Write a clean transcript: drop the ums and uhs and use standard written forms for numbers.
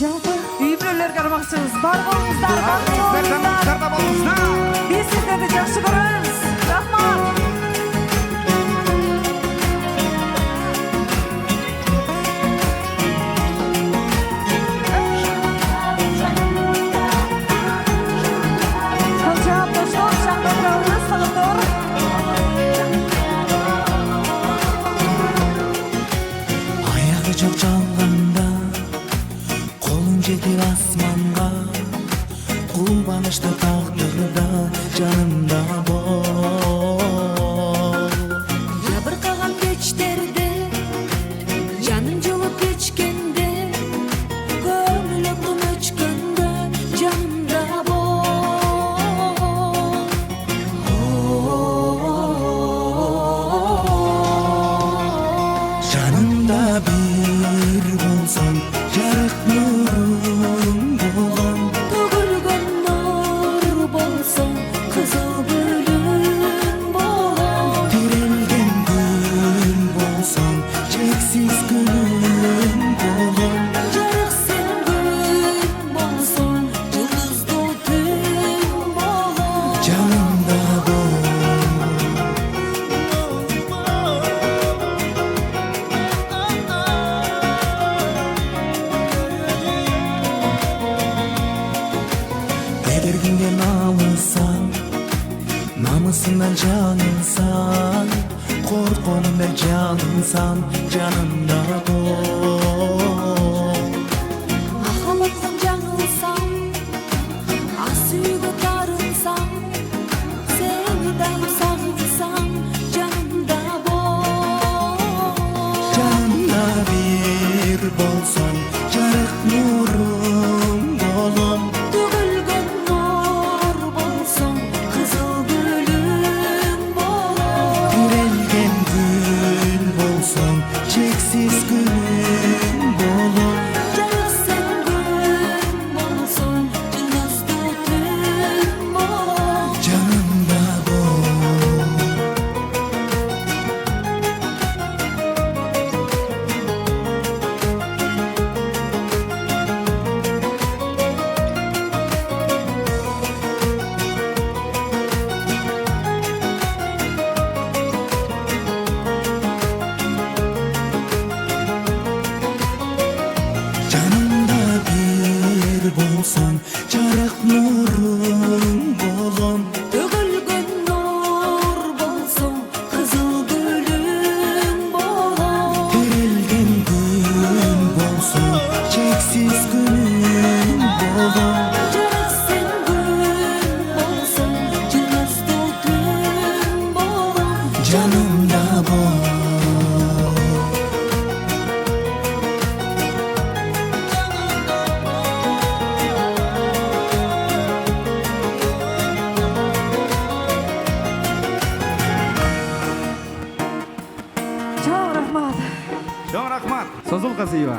Жалпы үй бүлөлөргө армакчыбыз. Бар болуңуздар, болуңуздар. Биз сиздерди жакшы көрөбүз. Рахмат. Ayakı çok çalganda, kolun жетip asmanga, kulbanışta taqdırda, canımda bol. Jabırqagan kechlarda, canım jolup kechganda, ko'nglim o'chganda, canımda bol. Canımda bir bolsan, yarık nurum bolan. Tugulgan nur bolsang, qizil gulüm bolan. Dirilgen gül bolsan, cheksiz gülüm bolan. Jarıq sen gül bolsang, yulduzda tün bolan. Canımda bol. Eğer günden alınsan, namusundan canınsan, korkununda canınsan, canımda bol. Ахалаттан жаңылсам, ас үйгө тарынсам, сени дайым сагынсам, жанымда бол. Canımda bir bolsan, jarık nurum bolum. Tugulgan nur bolsang, qizil gulüm bolan. Dirilgen gül bolsan, cheksiz gülüm bolum. Jarıq sen gül bolsang, yulduzda tün bolan. Canımda bol. Canımda bir bolsan, jarık nurum bolum. Tugulgan nur bolsang, qizil gulüm bolan. Dirilgen gül bolsan, cheksiz gülüm bolum. Jarıq sen gül bolsang, yulduzda tün bolan. Canımda bol. Чоң рахмат. Çok rahmat. Sözül kazıyla.